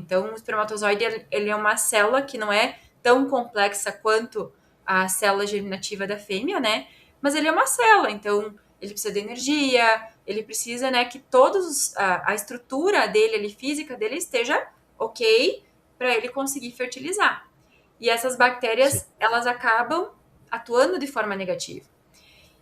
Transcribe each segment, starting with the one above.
Então, o espermatozoide, ele é uma célula que não é tão complexa quanto a célula germinativa da fêmea, né? Mas ele é uma célula, então ele precisa de energia, ele precisa, né, que a estrutura dele, ali, física dele, esteja ok para ele conseguir fertilizar. E essas Sim. bactérias, elas acabam atuando de forma negativa.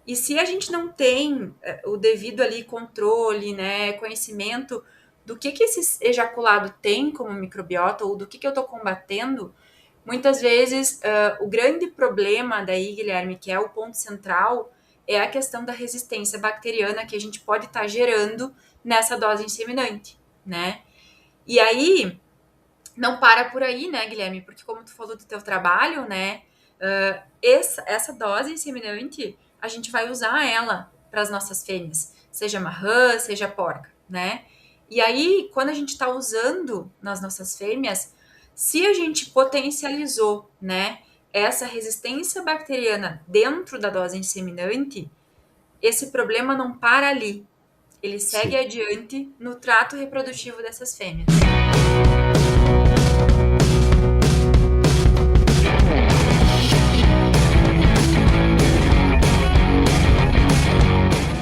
E se a gente não tem o devido ali controle, né, conhecimento do que esse ejaculado tem como microbiota ou do que eu estou combatendo, muitas vezes o grande problema daí, Guilherme, que é o ponto central, é a questão da resistência bacteriana que a gente pode estar gerando nessa dose inseminante, né? E aí, não para por aí, né, Guilherme? Porque como tu falou do teu trabalho, né, essa dose inseminante, a gente vai usar ela para as nossas fêmeas, seja marrã, seja porca, né? E aí, quando a gente está usando nas nossas fêmeas, se a gente potencializou, né, essa resistência bacteriana dentro da dose inseminante, esse problema não para ali. Ele segue Sim. adiante no trato reprodutivo dessas fêmeas.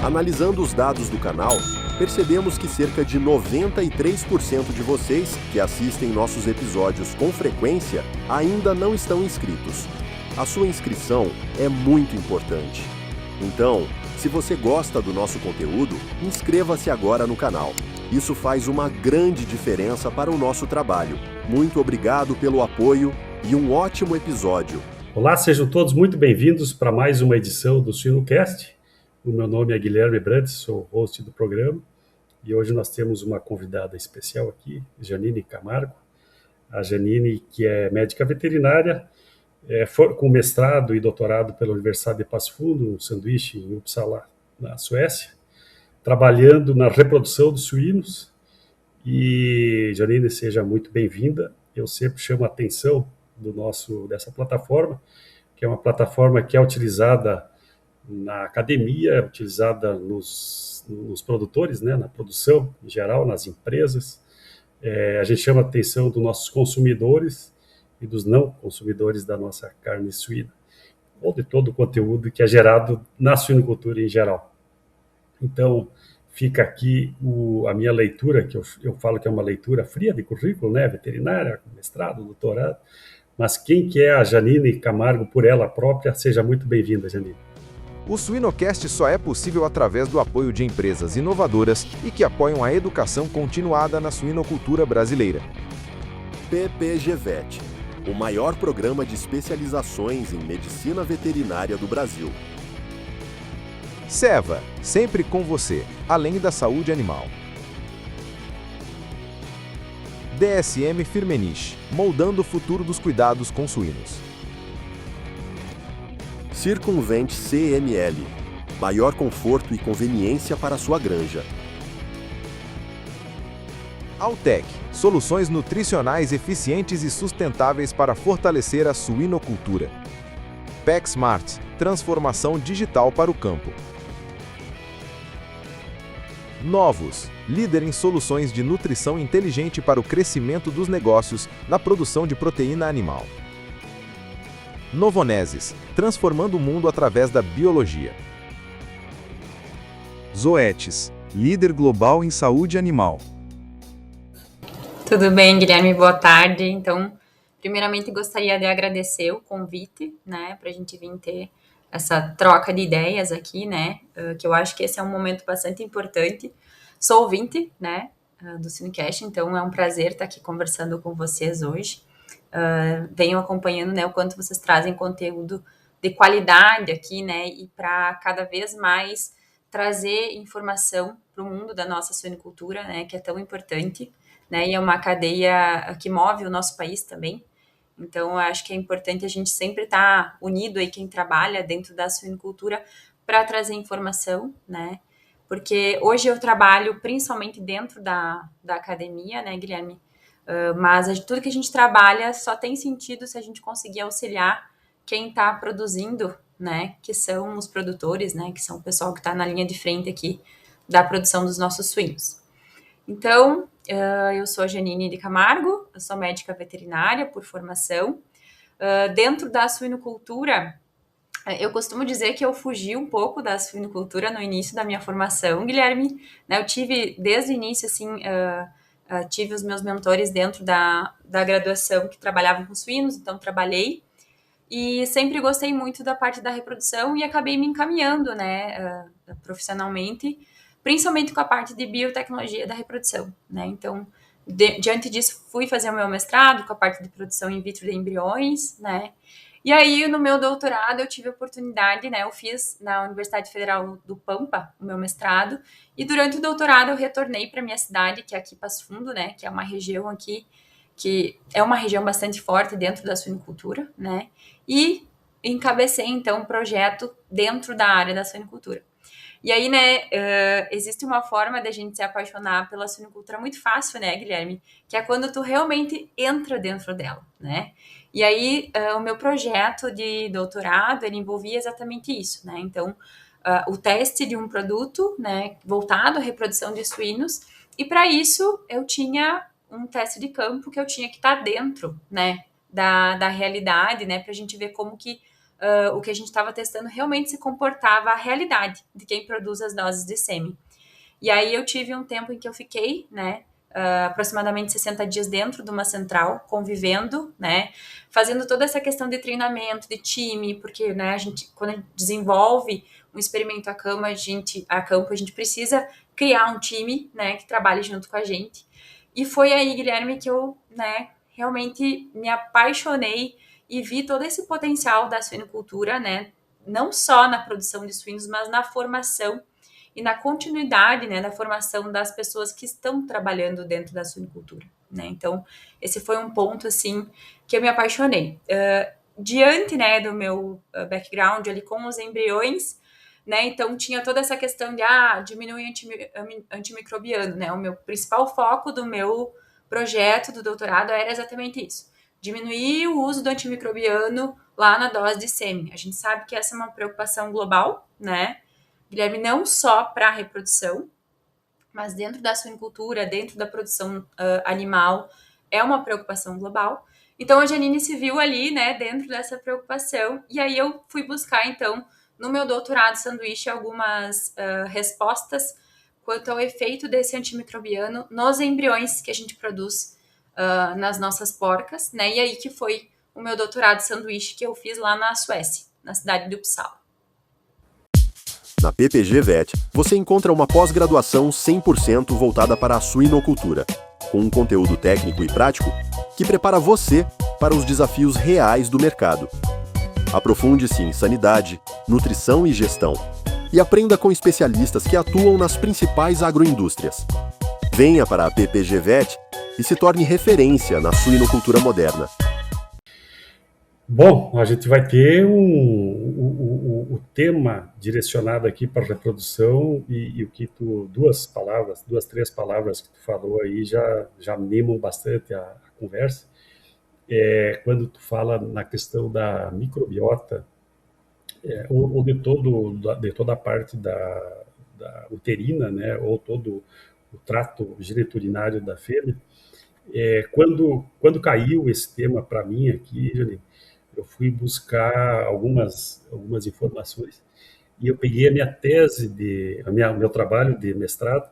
Analisando os dados do canal, percebemos que cerca de 93% de vocês que assistem nossos episódios com frequência ainda não estão inscritos. A sua inscrição é muito importante. Então, se você gosta do nosso conteúdo, inscreva-se agora no canal. Isso faz uma grande diferença para o nosso trabalho. Muito obrigado pelo apoio e um ótimo episódio. Olá, sejam todos muito bem-vindos para mais uma edição do Suinocast. O meu nome é Guilherme Brandes, sou host do programa e hoje nós temos uma convidada especial aqui, Janine Camargo. A Janine, que é médica veterinária, com mestrado e doutorado pela Universidade de Passo Fundo, um sanduíche em Uppsala, na Suécia, trabalhando na reprodução dos suínos. E, Janine, seja muito bem-vinda. Eu sempre chamo a atenção dessa plataforma, que é uma plataforma que é utilizada na academia, utilizada nos produtores, né, na produção em geral, nas empresas. A gente chama a atenção dos nossos consumidores e dos não consumidores da nossa carne suína, ou de todo o conteúdo que é gerado na suinocultura em geral. Então, fica aqui a minha leitura, que eu falo que é uma leitura fria de currículo, né, veterinária, mestrado, doutorado, mas quem que é a Janine Camargo por ela própria, seja muito bem-vinda, Janine. O Suinocast só é possível através do apoio de empresas inovadoras e que apoiam a educação continuada na suinocultura brasileira. PPGVET, o maior programa de especializações em medicina veterinária do Brasil. Seva, sempre com você, além da saúde animal. DSM Firmenich, moldando o futuro dos cuidados com suínos. Circumvent CML, maior conforto e conveniência para sua granja. Altec, soluções nutricionais eficientes e sustentáveis para fortalecer a suinocultura. PecSmart, transformação digital para o campo. Novos, líder em soluções de nutrição inteligente para o crescimento dos negócios na produção de proteína animal. Novonesis, transformando o mundo através da biologia. Zoetis, líder global em saúde animal. Tudo bem, Guilherme? Boa tarde. Então, primeiramente gostaria de agradecer o convite, né, para a gente vir ter essa troca de ideias aqui, né, que eu acho que esse é um momento bastante importante. Sou ouvinte, né, do Cinecast, então é um prazer estar aqui conversando com vocês hoje. Venho acompanhando, né, o quanto vocês trazem conteúdo de qualidade aqui, né, e para cada vez mais trazer informação para o mundo da nossa suinocultura, né, que é tão importante, né, e é uma cadeia que move o nosso país também. Então, eu acho que é importante a gente sempre estar unido aí, quem trabalha dentro da suinocultura, para trazer informação, né, porque hoje eu trabalho principalmente dentro da academia, né, Guilherme? Mas tudo que a gente trabalha só tem sentido se a gente conseguir auxiliar quem está produzindo, né? Que são os produtores, né? Que são o pessoal que está na linha de frente aqui da produção dos nossos suínos. Então, eu sou a Janine de Camargo, eu sou médica veterinária por formação. Dentro da suinocultura, eu costumo dizer que eu fugi um pouco da suinocultura no início da minha formação, Guilherme, né? Eu tive, desde o início, assim, tive os meus mentores dentro da graduação que trabalhavam com suínos, então trabalhei, e sempre gostei muito da parte da reprodução e acabei me encaminhando, né, profissionalmente, principalmente com a parte de biotecnologia da reprodução, né? Então, diante disso, fui fazer o meu mestrado com a parte de produção in vitro de embriões, né? E aí, no meu doutorado, eu tive a oportunidade, né? Eu fiz na Universidade Federal do Pampa o meu mestrado, e durante o doutorado eu retornei para minha cidade, que é aqui Passo Fundo, né? Que é uma região aqui que é uma região bastante forte dentro da suinocultura, né? E encabecei, então, um projeto dentro da área da suinocultura. E aí, né, existe uma forma da gente se apaixonar pela suinocultura muito fácil, né, Guilherme? Que é quando tu realmente entra dentro dela, né? E aí, o meu projeto de doutorado, ele envolvia exatamente isso, né? Então, o teste de um produto, né, voltado à reprodução de suínos, e para isso eu tinha um teste de campo que eu tinha que estar dentro, né, da realidade, né, para a gente ver como que o que a gente estava testando realmente se comportava a realidade de quem produz as doses de sêmen. E aí eu tive um tempo em que eu fiquei, né, aproximadamente 60 dias dentro de uma central, convivendo, né, fazendo toda essa questão de treinamento, de time, porque, né, a gente, quando a gente desenvolve um experimento a campo, a gente precisa criar um time, né, que trabalhe junto com a gente. E foi aí, Guilherme, que eu, né, realmente me apaixonei e vi todo esse potencial da suinocultura, né, não só na produção de suínos, mas na formação e na continuidade, né, da formação das pessoas que estão trabalhando dentro da suinocultura, né? Então, esse foi um ponto, assim, que eu me apaixonei. Diante, né, do meu background ali com os embriões, né, então tinha toda essa questão de, diminuir antimicrobiano, né? O meu principal foco do meu projeto do doutorado era exatamente isso. Diminuir o uso do antimicrobiano lá na dose de sêmen. A gente sabe que essa é uma preocupação global, né, Guilherme, não só para a reprodução, mas dentro da suinocultura, dentro da produção animal, é uma preocupação global. Então, a Janine se viu ali, né, dentro dessa preocupação, e aí eu fui buscar, então, no meu doutorado sanduíche, algumas respostas quanto ao efeito desse antimicrobiano nos embriões que a gente produz nas nossas porcas, né, e aí que foi o meu doutorado sanduíche que eu fiz lá na Suécia, na cidade de Uppsala. Na PPG Vet, você encontra uma pós-graduação 100% voltada para a suinocultura, com um conteúdo técnico e prático que prepara você para os desafios reais do mercado. Aprofunde-se em sanidade, nutrição e gestão, e aprenda com especialistas que atuam nas principais agroindústrias. Venha para a PPG Vet e se torne referência na suinocultura moderna. Bom, a gente vai ter o tema direcionado aqui para reprodução e o que três palavras que tu falou aí já animam bastante a conversa. Quando tu fala na questão da microbiota, ou de toda a parte da uterina, né, ou todo o trato geniturinário da fêmea, quando caiu esse tema para mim aqui, Janine, eu fui buscar algumas informações e eu peguei a minha tese, meu trabalho de mestrado,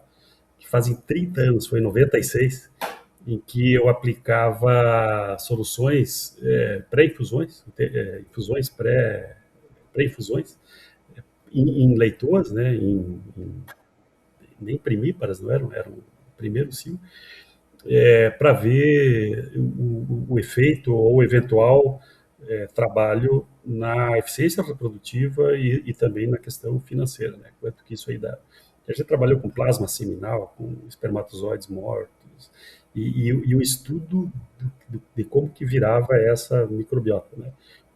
que fazem 30 anos, foi em 96, em que eu aplicava soluções pré-infusões, infusões pré-infusões, em leitões, né, nem primíparas, não eram primeiro cio, para ver o efeito ou eventual trabalho na eficiência reprodutiva e também na questão financeira, né? Quanto que isso aí dá. A gente trabalhou com plasma seminal, com espermatozoides mortos, e o estudo de como que virava essa microbiota, né?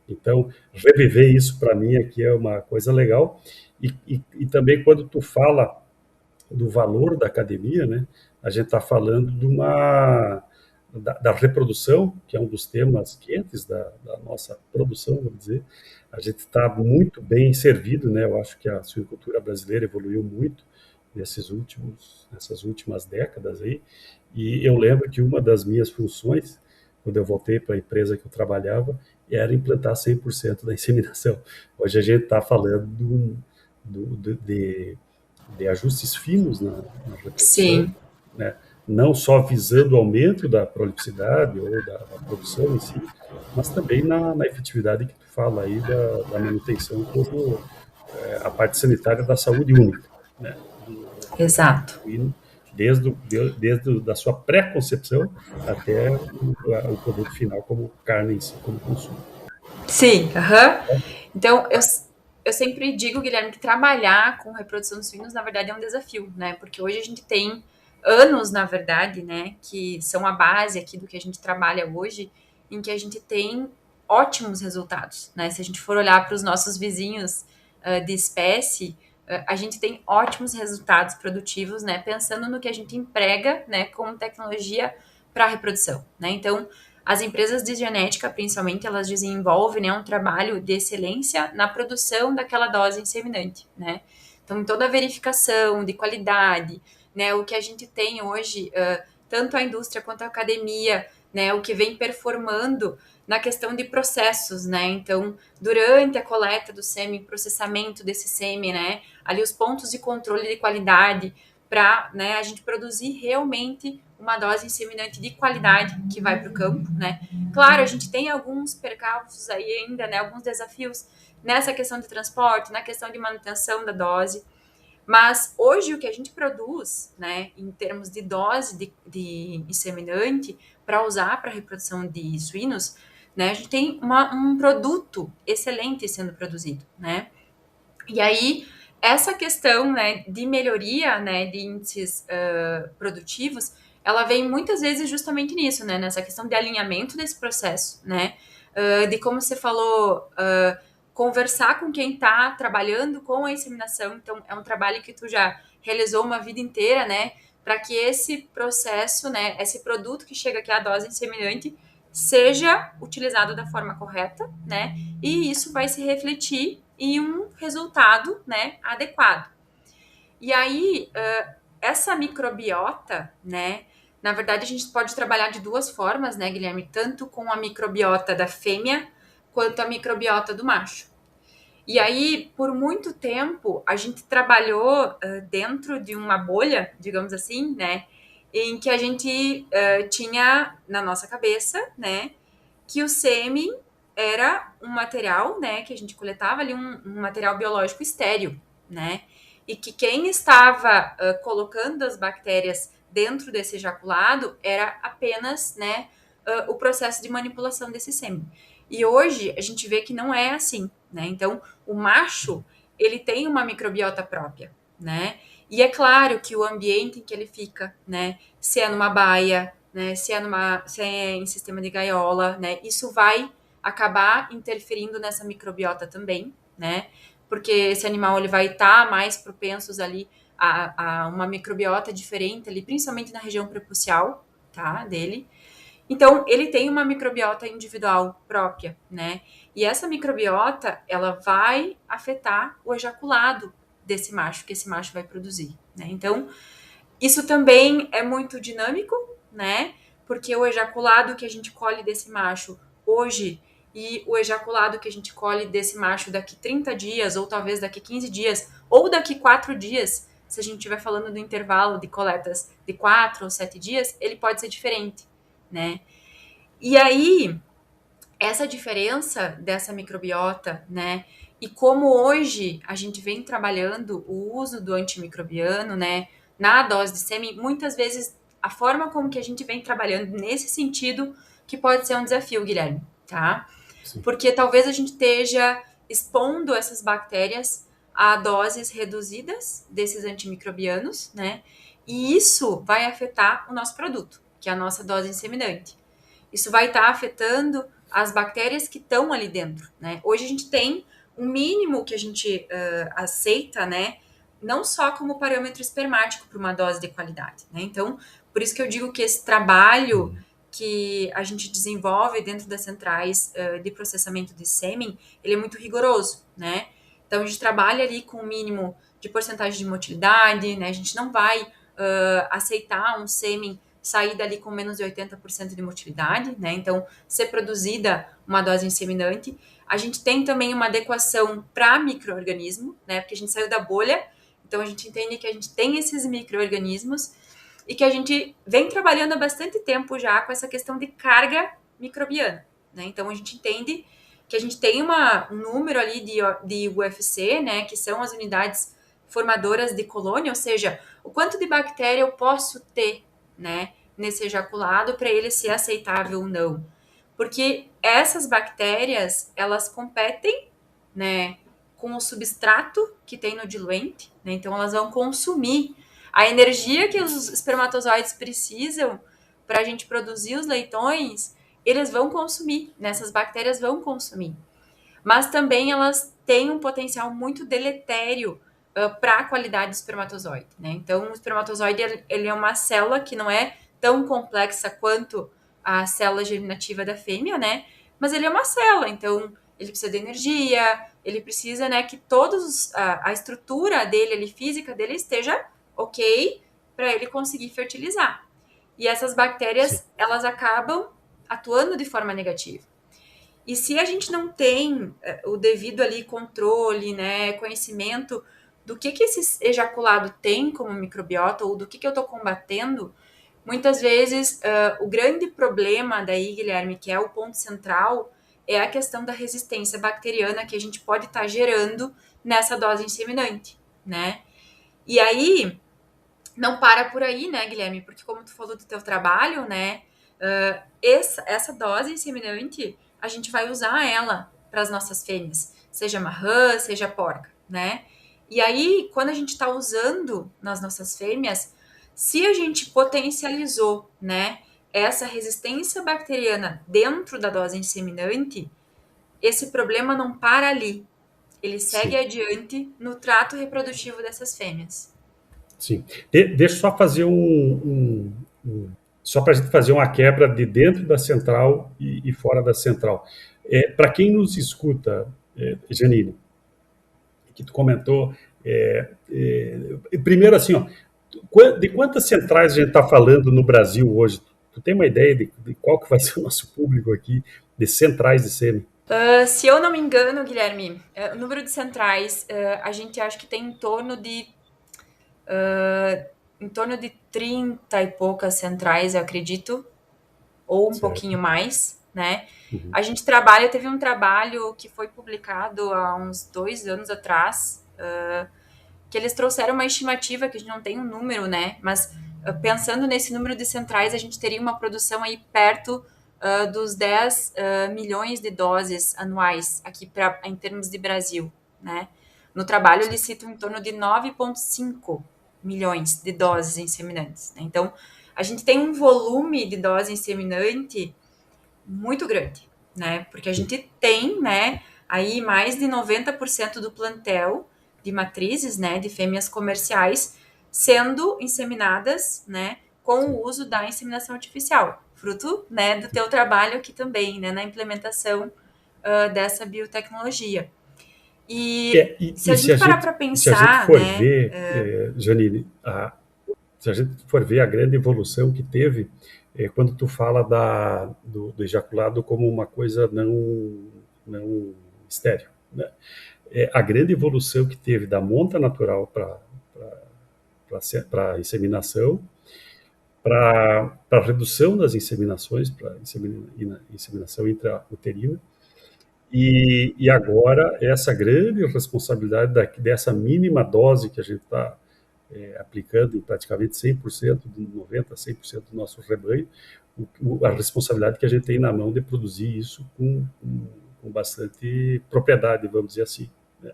Então, reviver isso para mim aqui é uma coisa legal. E também quando tu fala do valor da academia, né? A gente está falando da reprodução, que é um dos temas quentes da nossa produção, vamos dizer. A gente está muito bem servido, né? Eu acho que a suinocultura brasileira evoluiu muito nessas últimas décadas aí, e eu lembro que uma das minhas funções, quando eu voltei para a empresa que eu trabalhava, era implantar 100% da inseminação. Hoje a gente está falando de ajustes finos na reprodução, Sim. né? Não só visando o aumento da prolificidade ou da produção em si, mas também na efetividade que tu fala aí da manutenção como a parte sanitária da saúde única, né? Do Exato. suíno, desde da sua pré-concepção até o produto final como carne em si, como consumo. Sim, aham. Então, eu sempre digo, Guilherme, que trabalhar com reprodução de suínos, na verdade, é um desafio, né? Porque hoje a gente tem anos, na verdade, né, que são a base aqui do que a gente trabalha hoje, em que a gente tem ótimos resultados, né? Se a gente for olhar para os nossos vizinhos de espécie, a gente tem ótimos resultados produtivos, né? Pensando no que a gente emprega, né, como tecnologia para a reprodução, né? Então, as empresas de genética, principalmente, elas desenvolvem, né, um trabalho de excelência na produção daquela dose inseminante, né? Então, em toda a verificação de qualidade, né, o que a gente tem hoje, tanto a indústria quanto a academia, né, o que vem performando na questão de processos, né? Então, durante a coleta do sêmen, processamento desse sêmen, né, ali os pontos de controle de qualidade para, né, a gente produzir realmente uma dose inseminante de qualidade que vai para o campo, né? Claro, a gente tem alguns percalços aí ainda, né? Alguns desafios nessa questão de transporte, na questão de manutenção da dose, mas hoje o que a gente produz, né, em termos de dose de inseminante para usar para reprodução de suínos, né, a gente tem um produto excelente sendo produzido, né? E aí, essa questão, né, de melhoria, né, de índices produtivos, ela vem muitas vezes justamente nisso, né, nessa questão de alinhamento desse processo, né, de como você falou, conversar com quem está trabalhando com a inseminação. Então, é um trabalho que tu já realizou uma vida inteira, né, para que esse processo, né, esse produto que chega aqui, a dose inseminante, seja utilizado da forma correta, né, e isso vai se refletir em um resultado, né, adequado. E aí, essa microbiota, né, na verdade a gente pode trabalhar de duas formas, né, Guilherme? Tanto com a microbiota da fêmea, quanto a microbiota do macho. E aí, por muito tempo, a gente trabalhou dentro de uma bolha, digamos assim, né, em que a gente tinha na nossa cabeça, né, que o sêmen era um material, né, que a gente coletava ali, um material biológico estéril, né, e que quem estava colocando as bactérias dentro desse ejaculado era apenas, né, o processo de manipulação desse sêmen. E hoje a gente vê que não é assim, né, então o macho, ele tem uma microbiota própria, né, e é claro que o ambiente em que ele fica, né, se é numa baia, né, se é em sistema de gaiola, né, isso vai acabar interferindo nessa microbiota também, né, porque esse animal ele vai estar mais propensos ali a uma microbiota diferente ali, principalmente na região prepucial, tá, dele. Então, ele tem uma microbiota individual própria, né, e essa microbiota, ela vai afetar o ejaculado desse macho, que esse macho vai produzir, né, então, isso também é muito dinâmico, né? Porque o ejaculado que a gente colhe desse macho hoje e o ejaculado que a gente colhe desse macho daqui 30 dias, ou talvez daqui 15 dias, ou daqui 4 dias, se a gente estiver falando do intervalo de coletas de 4 ou 7 dias, ele pode ser diferente, né? E aí, essa diferença dessa microbiota, né? E como hoje a gente vem trabalhando o uso do antimicrobiano, né? Na dose de sêmen, muitas vezes a forma como que a gente vem trabalhando nesse sentido que pode ser um desafio, Guilherme, tá? Sim. Porque talvez a gente esteja expondo essas bactérias a doses reduzidas desses antimicrobianos, né? E isso vai afetar o nosso produto, que é a nossa dose inseminante. Isso vai estar afetando as bactérias que estão ali dentro, né? Hoje a gente tem um mínimo que a gente aceita, né? Não só como parâmetro espermático para uma dose de qualidade, né? Então, por isso que eu digo que esse trabalho que a gente desenvolve dentro das centrais de processamento de sêmen, ele é muito rigoroso, né? Então, a gente trabalha ali com um mínimo de porcentagem de motilidade, né? A gente não vai aceitar um sêmen sair dali com menos de 80% de motilidade, né? Então, ser produzida uma dose inseminante. A gente tem também uma adequação para micro-organismo, né? Porque a gente saiu da bolha, então a gente entende que a gente tem esses micro-organismos e que a gente vem trabalhando há bastante tempo já com essa questão de carga microbiana, né? Então, a gente entende que a gente tem um número ali de UFC, né? Que são as unidades formadoras de colônia, ou seja, o quanto de bactéria eu posso ter, né, nesse ejaculado para ele ser aceitável ou não. Porque essas bactérias, elas competem, né, com o substrato que tem no diluente, né, então elas vão consumir a energia que os espermatozoides precisam para a gente produzir os leitões, eles vão consumir, né, essas bactérias vão consumir. Mas também elas têm um potencial muito deletério para a qualidade do espermatozoide, né? Então, o espermatozoide ele é uma célula que não é tão complexa quanto a célula germinativa da fêmea, né? Mas ele é uma célula, então ele precisa de energia, ele precisa, né, que a estrutura dele, ali, física dele esteja ok para ele conseguir fertilizar. E essas bactérias, elas acabam atuando de forma negativa. E se a gente não tem o devido ali controle, né, conhecimento do que esse ejaculado tem como microbiota ou do que eu estou combatendo, muitas vezes o grande problema daí, Guilherme, que é o ponto central, é a questão da resistência bacteriana que a gente pode estar gerando nessa dose inseminante, né? E aí, não para por aí, né, Guilherme? Porque como tu falou do teu trabalho, né, essa dose inseminante, a gente vai usar ela para as nossas fêmeas, seja marrã, seja porca, né? E aí, quando a gente está usando nas nossas fêmeas, se a gente potencializou, né, essa resistência bacteriana dentro da dose inseminante, esse problema não para ali. Ele segue adiante no trato reprodutivo dessas fêmeas. Sim. Deixa eu só fazer só para a gente fazer uma quebra de dentro da central e fora da central. Para quem nos escuta, Janine, que tu comentou, primeiro assim, ó, de quantas centrais a gente está falando no Brasil hoje? Tu tem uma ideia de qual que vai ser o nosso público aqui de centrais de sêmen? Se eu não me engano, Guilherme, o número de centrais, a gente acha que tem em torno de 30 e poucas centrais, eu acredito, ou um pouquinho mais, né? Uhum. A gente teve um trabalho que foi publicado há uns 2 anos atrás, que eles trouxeram uma estimativa, que a gente não tem um número, né? Mas pensando nesse número de centrais, a gente teria uma produção aí perto dos 10 milhões de doses anuais aqui em termos de Brasil, né? No trabalho, eles citam em torno de 9,5 milhões de doses inseminantes, né? Então, a gente tem um volume de dose inseminante muito grande, né? Porque a gente tem, né, aí mais de 90% do plantel de matrizes, né, de fêmeas comerciais sendo inseminadas, né, com o uso da inseminação artificial, fruto, né, do teu trabalho aqui também, né, na implementação dessa biotecnologia. Se a gente parar para pensar, se a gente for né, ver, Janine, se a gente for ver a grande evolução que teve, quando tu fala do ejaculado como uma coisa não estéril, né? A grande evolução que teve da monta natural para a inseminação, para a redução das inseminações, para inseminação intrauterina, e agora essa grande responsabilidade dessa mínima dose que a gente está aplicando em praticamente 100%, de 90% a 100% do nosso rebanho, a responsabilidade que a gente tem na mão de produzir isso com bastante propriedade, vamos dizer assim, né?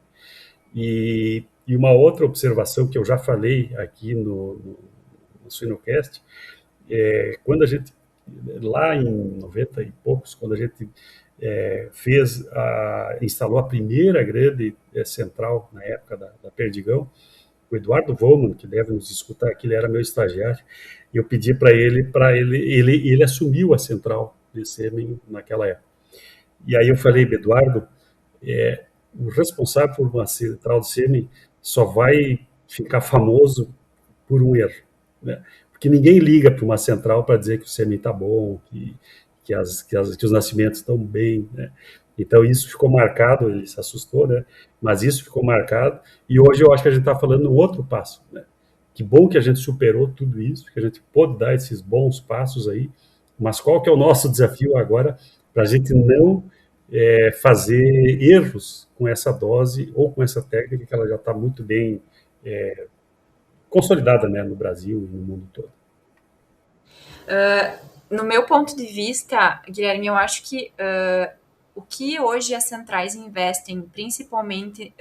E uma outra observação que eu já falei aqui no Suinocast, quando a gente, lá em 90 e poucos, quando a gente instalou a primeira grande central, na época da Perdigão, o Eduardo Volman, que deve nos escutar aqui, ele era meu estagiário, e eu pedi para ele assumiu a central de sêmen naquela época. E aí eu falei, Eduardo, o responsável por uma central de sêmen só vai ficar famoso por um erro, né? Porque ninguém liga para uma central para dizer que o sêmen está bom, que os nascimentos estão bem, né? Então isso ficou marcado, ele se assustou, né? Mas isso ficou marcado e hoje eu acho que a gente está falando um outro passo, né? Que bom que a gente superou tudo isso, que a gente pôde dar esses bons passos aí, mas qual que é o nosso desafio agora para a gente não fazer erros com essa dose ou com essa técnica que ela já está muito bem consolidada, né, no Brasil e no mundo todo. No meu ponto de vista, Guilherme, eu acho que o que hoje as centrais investem, principalmente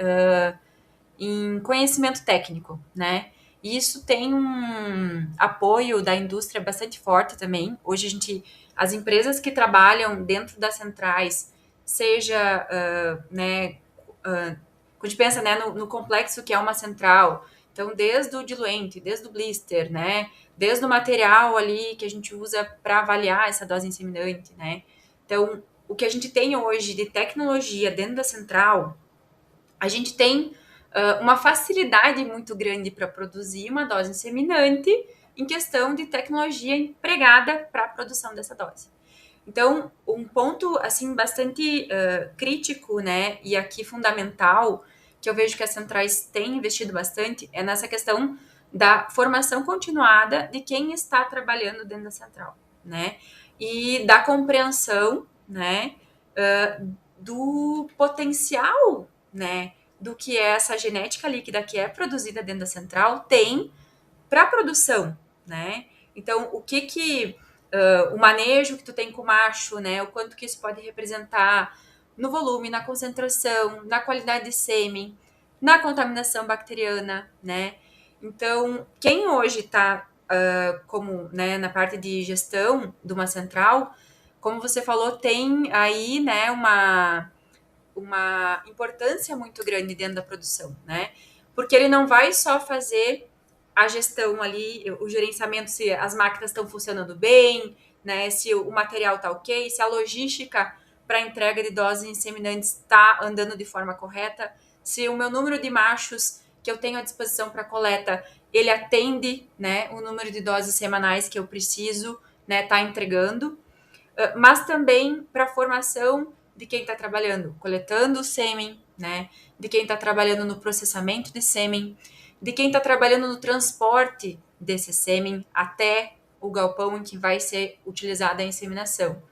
em conhecimento técnico, né? E isso tem um apoio da indústria bastante forte também. Hoje as empresas que trabalham dentro das centrais, seja, né, quando a gente pensa, né, no complexo que é uma central, então desde o diluente, desde o blister, né, desde o material ali que a gente usa para avaliar essa dose inseminante, né. Então, o que a gente tem hoje de tecnologia dentro da central, a gente tem uma facilidade muito grande para produzir uma dose inseminante em questão de tecnologia empregada para a produção dessa dose. Então, um ponto assim bastante crítico, né, e aqui fundamental, que eu vejo que as centrais têm investido bastante, é nessa questão da formação continuada de quem está trabalhando dentro da central, né, e da compreensão, né, do potencial, né, do que é essa genética líquida que é produzida dentro da central tem para a produção, né? Então, o manejo que tu tem com o macho, né? O quanto que isso pode representar no volume, na concentração, na qualidade de sêmen, na contaminação bacteriana, né? Então, quem hoje está como, né, na parte de gestão de uma central, como você falou, tem aí, né, uma importância muito grande dentro da produção, né? Porque ele não vai só fazer a gestão ali, o gerenciamento, se as máquinas estão funcionando bem, né? Se o material está ok, se a logística para a entrega de doses inseminantes está andando de forma correta, se o meu número de machos que eu tenho à disposição para coleta, ele atende, né, o número de doses semanais que eu preciso, né, tá entregando, mas também para a formação de quem está trabalhando, coletando o sêmen, né? De quem está trabalhando no processamento de sêmen, de quem está trabalhando no transporte desse sêmen até o galpão em que vai ser utilizada a inseminação.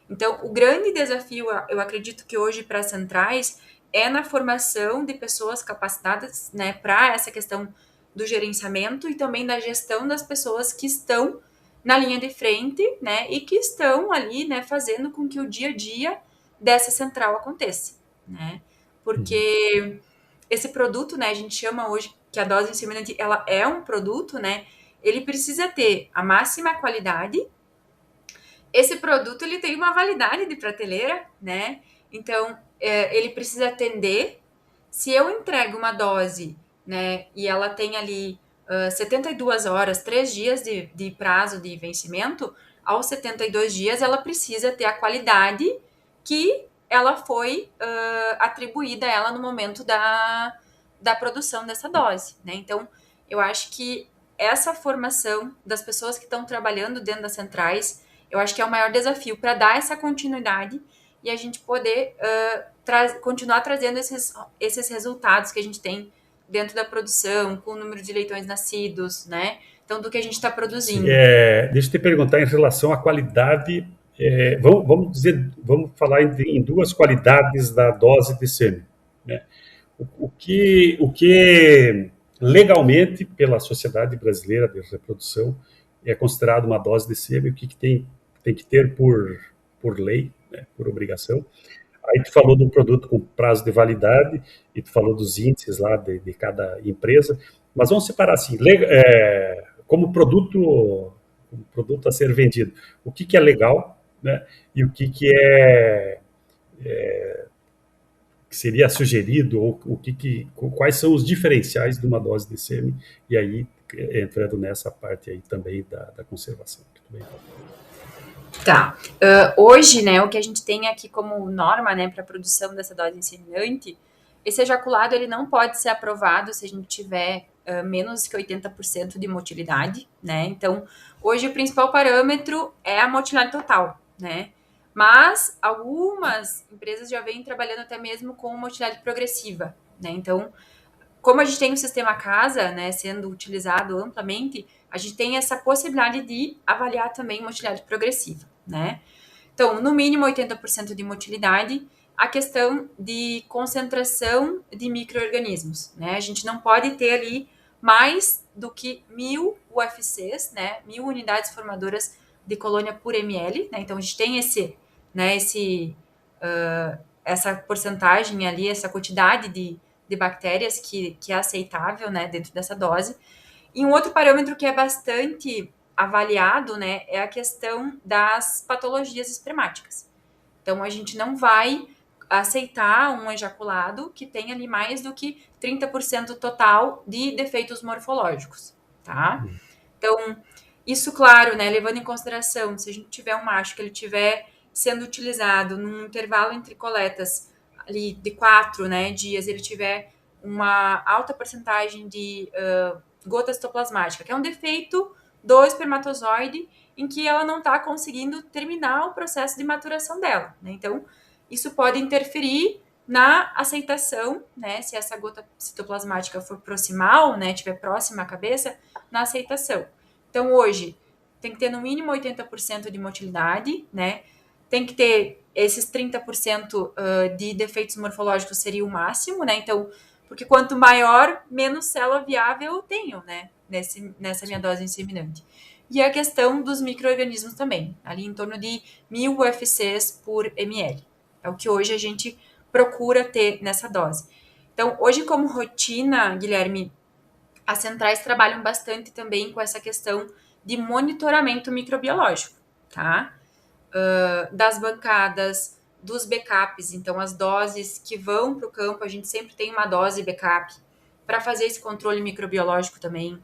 Então, o grande desafio, eu acredito que hoje para as centrais, é na formação de pessoas capacitadas, né, para essa questão do gerenciamento e também da gestão das pessoas que estão na linha de frente, né, e que estão ali, né, fazendo com que o dia a dia dessa central aconteça, né, porque esse produto, né, a gente chama hoje que a dose inseminante, ela é um produto, né, ele precisa ter a máxima qualidade. Esse produto, ele tem uma validade de prateleira, né, então ele precisa atender. Se eu entrego uma dose, né, e ela tem ali 72 horas, 3 dias de prazo de vencimento, aos 72 dias ela precisa ter a qualidade que ela foi atribuída a ela no momento da produção dessa dose, né? Então, eu acho que essa formação das pessoas que estão trabalhando dentro das centrais, eu acho que é o maior desafio para dar essa continuidade e a gente poder continuar trazendo esses resultados que a gente tem dentro da produção, com o número de leitões nascidos, né? Então, do que a gente está produzindo. Deixa eu te perguntar em relação à qualidade. Vamos falar em duas qualidades da dose de sêmen, né? O que legalmente, pela Sociedade Brasileira de Reprodução, é considerado uma dose de sêmen, o que tem que ter por lei, né, por obrigação. Aí tu falou de um produto com prazo de validade e tu falou dos índices lá de cada empresa, mas vamos separar assim, como produto a ser vendido, o que é legal, né, e o que seria sugerido, ou quais são os diferenciais de uma dose de sêmen, e aí entrando nessa parte aí também da conservação. Tá. Hoje, né, o que a gente tem aqui como norma, né, para a produção dessa dose inseminante, esse ejaculado ele não pode ser aprovado se a gente tiver menos que 80% de motilidade, né? Então, hoje o principal parâmetro é a motilidade total, né? Mas algumas empresas já vêm trabalhando até mesmo com motilidade progressiva, né? Então, como a gente tem o sistema casa, né, sendo utilizado amplamente, a gente tem essa possibilidade de avaliar também motilidade progressiva, né? Então, no mínimo 80% de motilidade, a questão de concentração de micro-organismos, né? A gente não pode ter ali mais do que 1.000 UFCs, né? 1.000 unidades formadoras de colônia por ml, né? Então, a gente tem essa porcentagem ali, essa quantidade de bactérias que é aceitável, né, dentro dessa dose. E um outro parâmetro que é bastante avaliado, né, é a questão das patologias espermáticas. Então, a gente não vai aceitar um ejaculado que tenha ali mais do que 30% total de defeitos morfológicos, tá? Então, isso, claro, né, levando em consideração, se a gente tiver um macho que ele tiver sendo utilizado num intervalo entre coletas ali de 4, né, dias, ele tiver uma alta porcentagem de gota citoplasmática, que é um defeito do espermatozoide em que ela não está conseguindo terminar o processo de maturação dela, né? Então, isso pode interferir na aceitação, né, se essa gota citoplasmática for proximal, né, estiver próxima à cabeça, na aceitação. Então, hoje, tem que ter no mínimo 80% de motilidade, né, tem que ter esses 30% de defeitos morfológicos seria o máximo, né, então, porque quanto maior, menos célula viável eu tenho, né, nessa minha dose inseminante. E a questão dos micro-organismos também, ali em torno de 1.000 UFCs por ml. É o que hoje a gente procura ter nessa dose. Então, hoje como rotina, Guilherme, as centrais trabalham bastante também com essa questão de monitoramento microbiológico, tá? Das bancadas, dos backups, então as doses que vão para o campo, a gente sempre tem uma dose backup para fazer esse controle microbiológico também.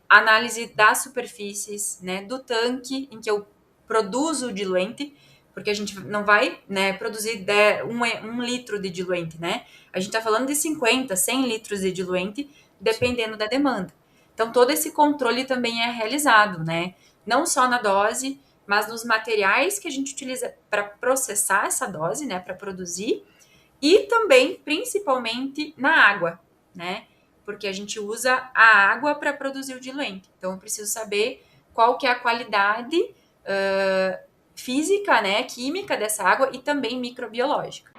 Análise das superfícies, né, do tanque em que eu produzo o diluente, porque a gente não vai, né, produzir 1 litro de diluente, né? A gente está falando de 50, 100 litros de diluente, dependendo da demanda. Então, todo esse controle também é realizado, né? Não só na dose, mas nos materiais que a gente utiliza para processar essa dose, né, para produzir, e também, principalmente, na água, né? Porque a gente usa a água para produzir o diluente. Então, eu preciso saber qual que é a qualidade física, né, química dessa água e também microbiológica.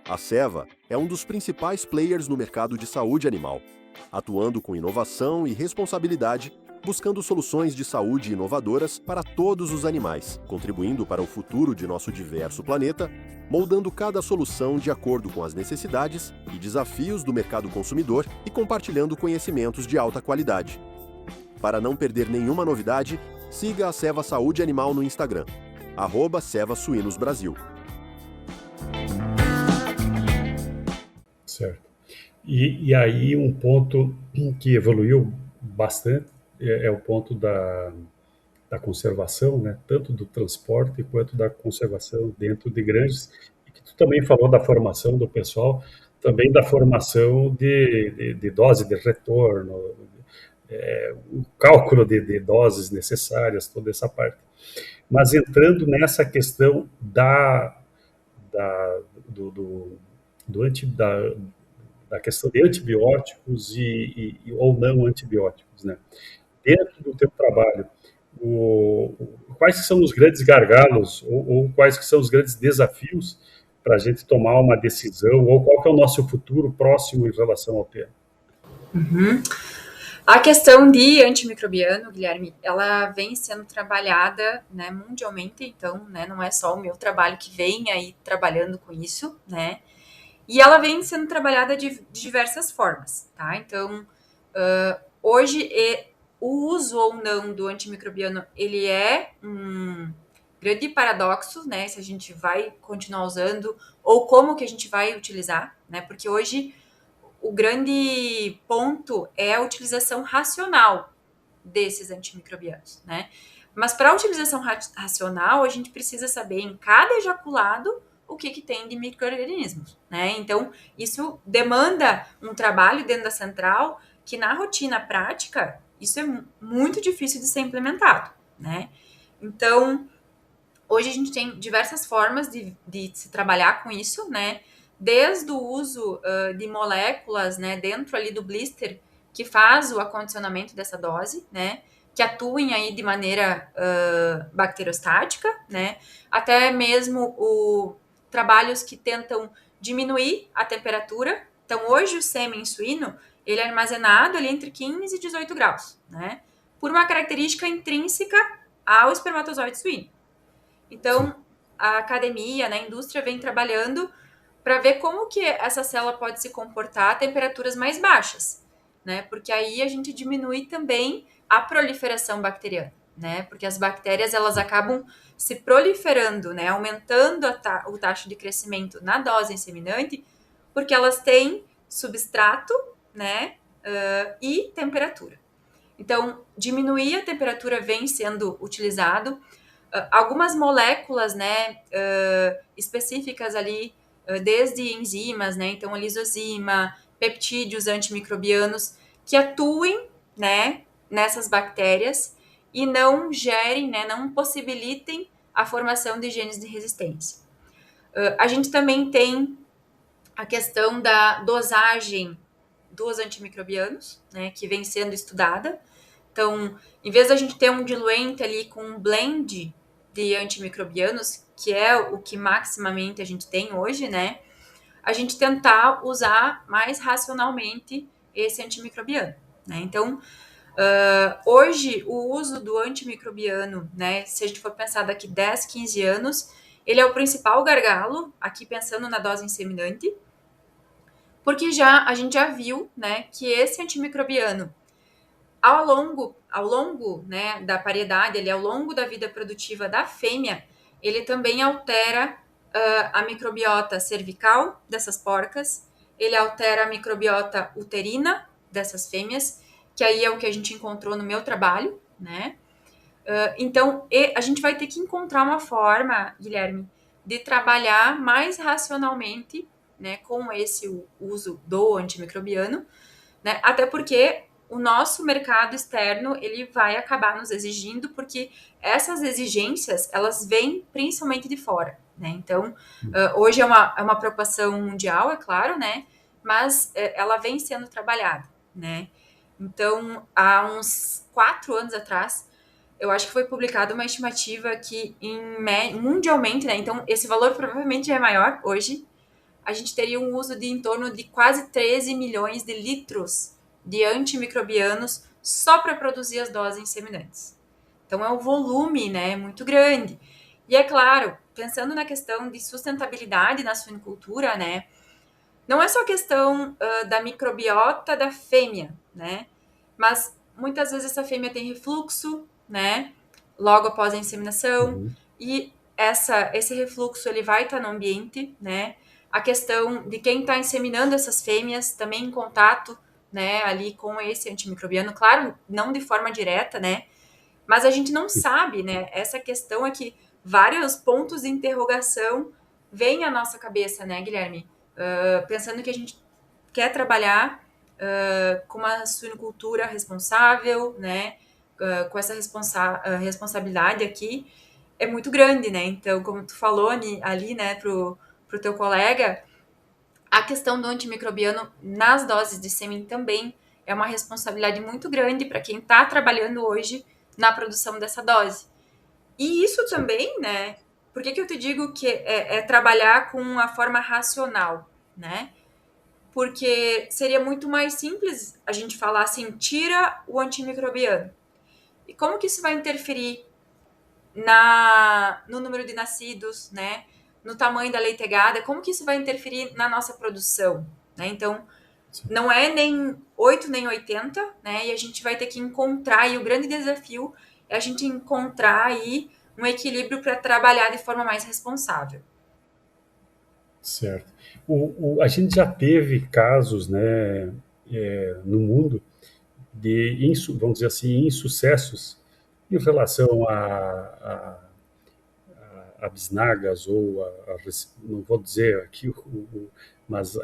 A Ceva é um dos principais players no mercado de saúde animal, atuando com inovação e responsabilidade, buscando soluções de saúde inovadoras para todos os animais, contribuindo para o futuro de nosso diverso planeta, moldando cada solução de acordo com as necessidades e desafios do mercado consumidor e compartilhando conhecimentos de alta qualidade. Para não perder nenhuma novidade, siga a Ceva Saúde Animal no Instagram, @Ceva Suínos Brasil. Certo. E aí um ponto que evoluiu bastante é o ponto da conservação, né? Tanto do transporte quanto da conservação dentro de granjas. E que tu também falou da formação do pessoal, também da formação de dose de retorno, o cálculo de doses necessárias, toda essa parte. Mas entrando nessa questão da questão de antibióticos ou não antibióticos, né? Dentro do teu trabalho, quais são os grandes gargalos ou quais que são os grandes desafios para a gente tomar uma decisão, ou qual que é o nosso futuro próximo em relação ao tema? A questão de antimicrobiano, Guilherme, ela vem sendo trabalhada, né, mundialmente, então, né, não é só o meu trabalho que vem aí trabalhando com isso, né, e ela vem sendo trabalhada de diversas formas, tá? Então, hoje, o uso ou não do antimicrobiano, ele é um grande paradoxo, né, se a gente vai continuar usando, ou como que a gente vai utilizar, né, porque hoje o grande ponto é a utilização racional desses antimicrobianos, né? Mas para a utilização racional, a gente precisa saber em cada ejaculado o que tem de micro-organismos, né? Então, isso demanda um trabalho dentro da central que na rotina prática, isso é muito difícil de ser implementado, né? Então, hoje a gente tem diversas formas de se trabalhar com isso, né? Desde o uso de moléculas, né, dentro ali do blister, que faz o acondicionamento dessa dose, né? Que atuem aí de maneira bacteriostática, né? Até mesmo trabalhos que tentam diminuir a temperatura. Então, hoje o sêmen suíno, ele é armazenado ali entre 15 e 18 graus, né? Por uma característica intrínseca ao espermatozoide suíno. Então, a academia, né, a indústria vem trabalhando para ver como que essa célula pode se comportar a temperaturas mais baixas, né? Porque aí a gente diminui também a proliferação bacteriana, né? Porque as bactérias, elas acabam se proliferando, né? Aumentando o taxa de crescimento na dose inseminante, porque elas têm substrato, né? E temperatura. Então, diminuir a temperatura vem sendo utilizado. Algumas moléculas, né, específicas ali, desde enzimas, né, então a lisozima, peptídeos antimicrobianos, que atuem, né, nessas bactérias e não gerem, né, não possibilitem a formação de genes de resistência. A gente também tem a questão da dosagem dos antimicrobianos, né, que vem sendo estudada. Então, em vez da gente ter um diluente ali com um blend de antimicrobianos, que é o que maximamente a gente tem hoje, né? A gente tentar usar mais racionalmente esse antimicrobiano, né? Então, hoje, o uso do antimicrobiano, né? Se a gente for pensar daqui 10, 15 anos, ele é o principal gargalo, aqui pensando na dose inseminante, porque a gente já viu, né, que esse antimicrobiano, ao longo, né, da paridade, ao longo da vida produtiva da fêmea, ele também altera a microbiota cervical dessas porcas, ele altera a microbiota uterina dessas fêmeas, que aí é o que a gente encontrou no meu trabalho, né? Então, a gente vai ter que encontrar uma forma, Guilherme, de trabalhar mais racionalmente, né, com esse uso do antimicrobiano, né? Até porque o nosso mercado externo, ele vai acabar nos exigindo, porque essas exigências, elas vêm principalmente de fora, né? Então, hoje é uma preocupação mundial, é claro, né? Mas ela vem sendo trabalhada, né? Então, há uns 4 anos atrás, eu acho que foi publicada uma estimativa que mundialmente, né? Então, esse valor provavelmente é maior hoje. A gente teria um uso de em torno de quase 13 milhões de litros de antimicrobianos só para produzir as doses inseminantes. Então, é um volume, né, muito grande. E é claro, pensando na questão de sustentabilidade na suinocultura, né, não é só questão da microbiota da fêmea, né, mas muitas vezes essa fêmea tem refluxo, né, logo após a inseminação, e esse refluxo ele vai estar no ambiente, né, a questão de quem está inseminando essas fêmeas também em contato, né, ali com esse antimicrobiano, claro, não de forma direta, né, mas a gente não sabe, né, essa questão é que vários pontos de interrogação vêm à nossa cabeça, né, Guilherme, pensando que a gente quer trabalhar com uma suinocultura responsável, né, com essa responsabilidade aqui, é muito grande, né, então, como tu falou ali, né, pro teu colega, a questão do antimicrobiano nas doses de sêmen também é uma responsabilidade muito grande para quem está trabalhando hoje na produção dessa dose. E isso também, né? Por que eu te digo que é trabalhar com uma forma racional, né? Porque seria muito mais simples a gente falar assim, tira o antimicrobiano. E como que isso vai interferir no número de nascidos, né? No tamanho da leitegada, como que isso vai interferir na nossa produção, né? Então, não é nem 8 nem 80, né? E a gente vai ter que encontrar, e o grande desafio é a gente encontrar aí um equilíbrio para trabalhar de forma mais responsável. Certo. A gente já teve casos, né, no mundo de, vamos dizer assim, insucessos em relação a bisnagas ou não vou dizer aqui, mas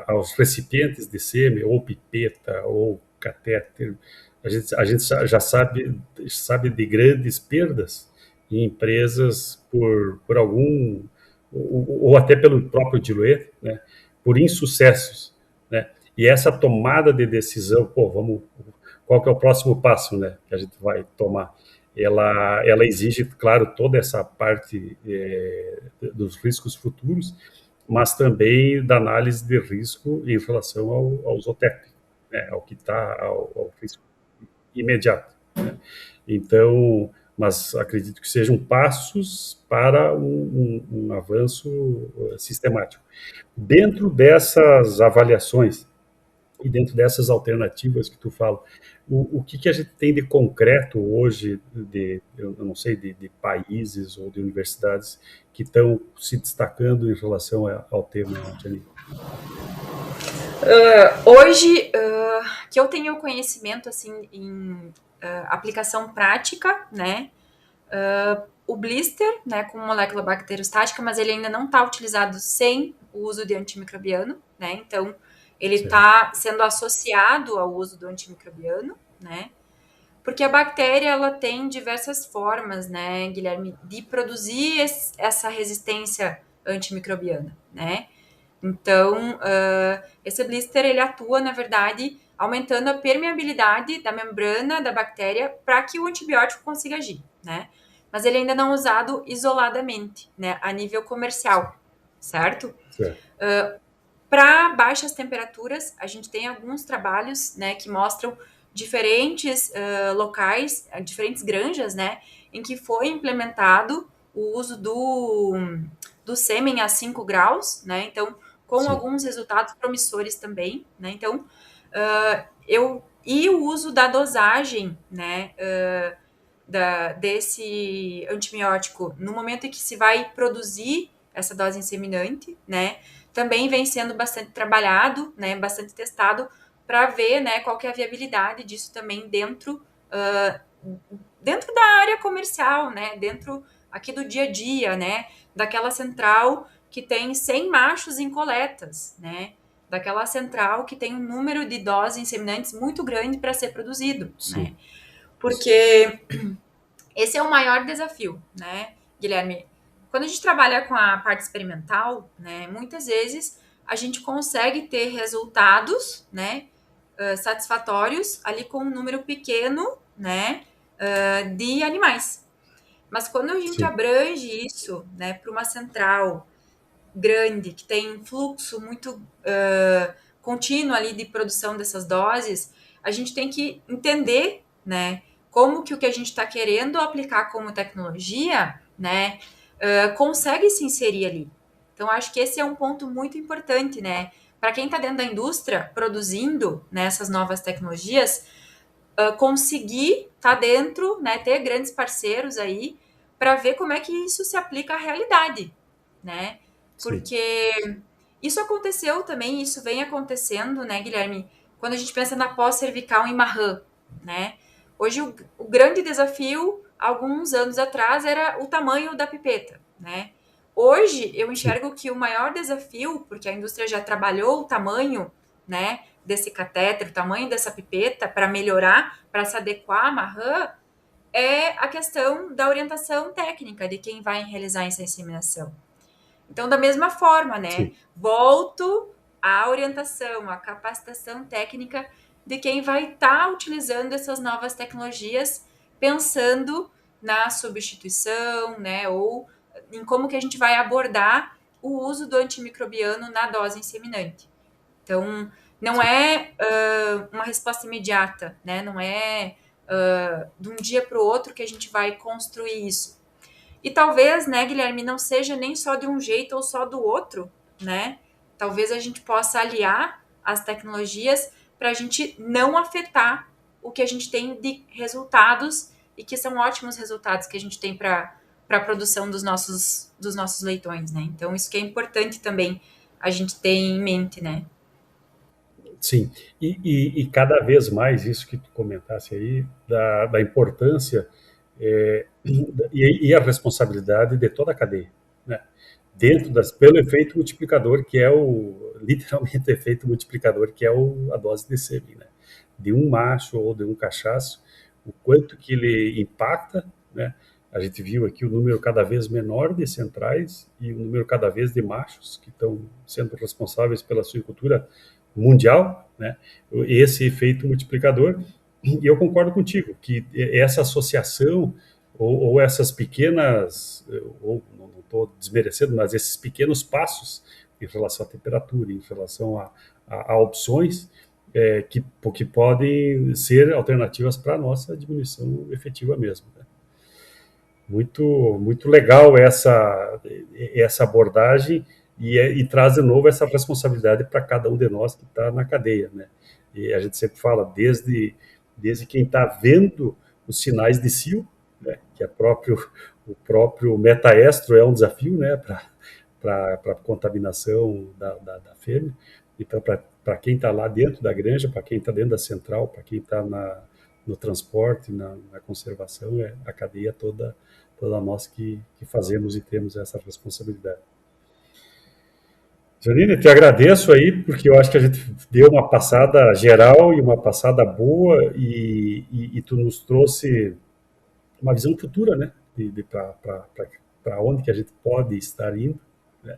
aos recipientes de sêmen, ou pipeta, ou catéter, a gente já sabe de grandes perdas em empresas por algum, ou até pelo próprio diluente, né, por insucessos, né? E essa tomada de decisão, qual que é o próximo passo, né, que a gente vai tomar? Ela exige, claro, toda essa parte dos riscos futuros, mas também da análise de risco em relação ao ZOTEP, né, ao que está, ao risco imediato, né? Então, mas acredito que sejam passos para um avanço sistemático. Dentro dessas avaliações e dentro dessas alternativas que tu fala, o que a gente tem de concreto hoje, eu não sei, de países ou de universidades que estão se destacando em relação ao tema, Janine? Hoje, que eu tenho conhecimento assim em aplicação prática, né? O blister, né, com molécula bacteriostática, mas ele ainda não está utilizado sem o uso de antimicrobiano, né? Então, ele está sendo associado ao uso do antimicrobiano, né? Porque a bactéria, ela tem diversas formas, né, Guilherme, de produzir essa resistência antimicrobiana, né? Então, esse blister, ele atua, na verdade, aumentando a permeabilidade da membrana da bactéria para que o antibiótico consiga agir, né? Mas ele ainda não é usado isoladamente, né, a nível comercial, certo? Para baixas temperaturas, a gente tem alguns trabalhos, né, que mostram diferentes locais, diferentes granjas, né, em que foi implementado o uso do sêmen a 5 graus, né, então, com alguns resultados promissores também, né, então, e o uso da dosagem, né, desse antibiótico no momento em que se vai produzir essa dose inseminante, né, também vem sendo bastante trabalhado, né, bastante testado para ver, né, qual que é a viabilidade disso também dentro da área comercial, né, dentro aqui do dia a dia, né, daquela central que tem 100 machos em coletas, né, daquela central que tem um número de doses inseminantes muito grande para ser produzido, né, porque esse é o maior desafio, né, Guilherme? Quando a gente trabalha com a parte experimental, né, muitas vezes a gente consegue ter resultados, né, satisfatórios ali com um número pequeno, né, de animais. Mas quando a gente abrange isso, né, para uma central grande que tem fluxo muito contínuo ali de produção dessas doses, a gente tem que entender, né, como que o que a gente está querendo aplicar como tecnologia, né, consegue se inserir ali. Então, acho que esse é um ponto muito importante, né, para quem está dentro da indústria produzindo, né, essas novas tecnologias, conseguir estar dentro, né, ter grandes parceiros aí para ver como é que isso se aplica à realidade, né? Porque isso aconteceu também, isso vem acontecendo, né, Guilherme? Quando a gente pensa na pós-cervical em Marran, né? Hoje o grande desafio, alguns anos atrás, era o tamanho da pipeta, né? Hoje eu enxergo que o maior desafio, porque a indústria já trabalhou o tamanho, né, desse catéter, o tamanho dessa pipeta para melhorar, para se adequar a Marran, é a questão da orientação técnica de quem vai realizar essa inseminação. Então, da mesma forma, né, volto à orientação, à capacitação técnica de quem vai estar utilizando essas novas tecnologias, pensando na substituição, né, ou em como que a gente vai abordar o uso do antimicrobiano na dose inseminante. Então, não é uma resposta imediata, né? Não é de um dia para o outro que a gente vai construir isso. E talvez, né, Guilherme, não seja nem só de um jeito ou só do outro, né? Talvez a gente possa aliar as tecnologias para a gente não afetar o que a gente tem de resultados e que são ótimos resultados que a gente tem para a produção dos nossos leitões, né? Então, isso que é importante também a gente ter em mente, né? Sim, e cada vez mais isso que tu comentasse aí, da importância e a responsabilidade de toda a cadeia, né? Pelo efeito multiplicador, que é literalmente efeito multiplicador, que é a dose de sêmen, né? De um macho ou de um cachaço, o quanto que ele impacta, né? A gente viu aqui o número cada vez menor de centrais e o número cada vez de machos que estão sendo responsáveis pela suinocultura mundial, né? Esse efeito multiplicador. E eu concordo contigo que essa associação ou essas pequenas, ou não estou desmerecendo, mas esses pequenos passos em relação à temperatura, em relação a opções que podem ser alternativas para a nossa diminuição efetiva mesmo, né? Muito legal essa abordagem e traz de novo essa responsabilidade para cada um de nós que está na cadeia, né? E a gente sempre fala desde quem está vendo os sinais de cio, né, que é o próprio metaestro é um desafio, né, para a contaminação da fêmea. Então, para quem está lá dentro da granja, para quem está dentro da central, para quem está no transporte, na conservação, a cadeia toda nós que fazemos e temos essa responsabilidade. Janine, te agradeço aí, porque eu acho que a gente deu uma passada geral e uma passada boa e tu nos trouxe uma visão futura, né, para onde que a gente pode estar indo, né,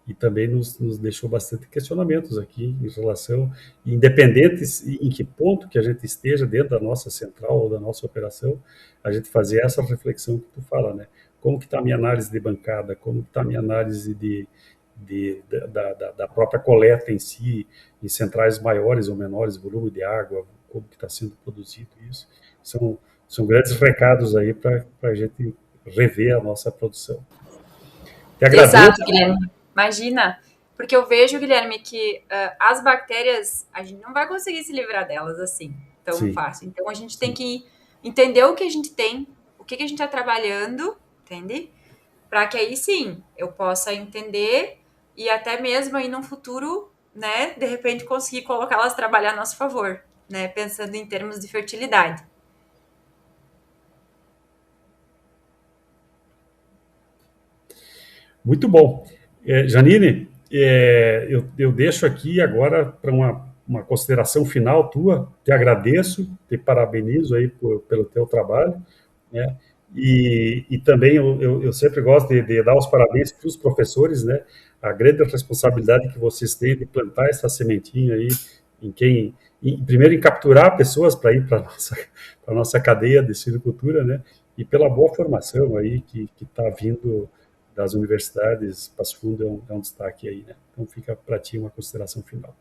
e também nos deixou bastante questionamentos aqui em relação, independentes em que ponto que a gente esteja dentro da nossa central ou da nossa operação, a gente fazer essa reflexão que tu fala, né, como que está a minha análise de bancada, como que está a minha análise da própria coleta em si, em centrais maiores ou menores, volume de água, como que está sendo produzido isso. São grandes recados aí para a gente rever a nossa produção. Te agradeço. Exato, Guilherme. Imagina, porque eu vejo, Guilherme, que as bactérias, a gente não vai conseguir se livrar delas assim, tão Sim. fácil. Então, a gente tem que entender o que a gente tem, o que a gente está trabalhando, entende? Para que aí, sim, eu possa entender e até mesmo aí no futuro, né, de repente conseguir colocá-las a trabalhar a nosso favor, né, pensando em termos de fertilidade. Muito bom. Janine, eu deixo aqui agora para uma consideração final tua, te agradeço, te parabenizo aí pelo teu trabalho, né, e também eu sempre gosto de dar os parabéns para os professores, né, a grande responsabilidade que vocês têm de plantar essa sementinha aí, primeiro em capturar pessoas para ir para a nossa cadeia de silvicultura, né, e pela boa formação aí que está vindo das universidades. Passo Fundo é um destaque aí, né? Então fica para ti uma consideração final.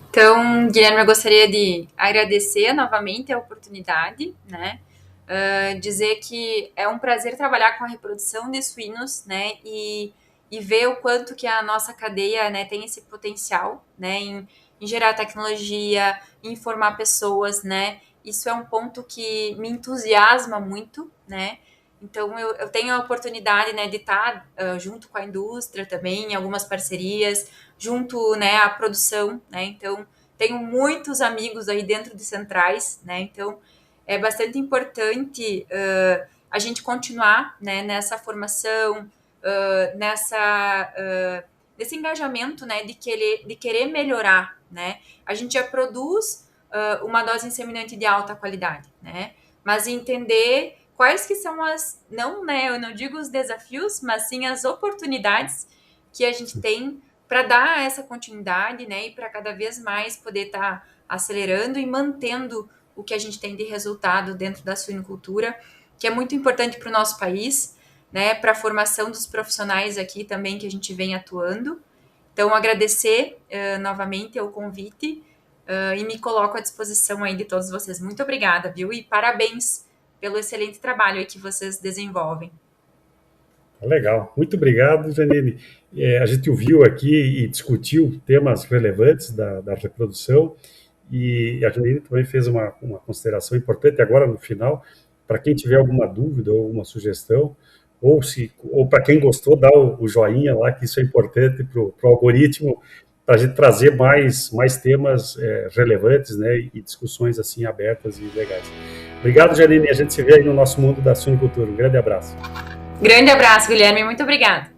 Então, Guilherme, eu gostaria de agradecer novamente a oportunidade, né? Dizer que é um prazer trabalhar com a reprodução de suínos, né? E ver o quanto que a nossa cadeia, né, tem esse potencial, né? Em gerar tecnologia, em informar pessoas, né? Isso é um ponto que me entusiasma muito, né? Então, eu tenho a oportunidade, né, de estar junto com a indústria também, em algumas parcerias, junto, né, à produção, né? Então, tenho muitos amigos aí dentro de centrais, né? Então, é bastante importante a gente continuar, né, nessa formação, nesse engajamento, né, de querer melhorar, né? A gente já produz uma dose inseminante de alta qualidade, né? Mas entender quais que são eu não digo os desafios, mas sim as oportunidades que a gente tem para dar essa continuidade, né, e para cada vez mais poder estar acelerando e mantendo o que a gente tem de resultado dentro da suinocultura, que é muito importante para o nosso país, né, para a formação dos profissionais aqui também que a gente vem atuando. Então, agradecer novamente o convite e me coloco à disposição aí de todos vocês. Muito obrigada, viu? E parabéns pelo excelente trabalho aí que vocês desenvolvem. Legal. Muito obrigado, Janine. A gente ouviu aqui e discutiu temas relevantes da reprodução e a Janine também fez uma consideração importante agora no final. Para quem tiver alguma dúvida ou alguma sugestão, ou para quem gostou, dá o joinha lá, que isso é importante para o algoritmo, para a gente trazer mais temas relevantes, né, e discussões assim abertas e legais. Obrigado, Janine. A gente se vê aí no nosso mundo da suinocultura. Um grande abraço. Grande abraço, Guilherme. Muito obrigada.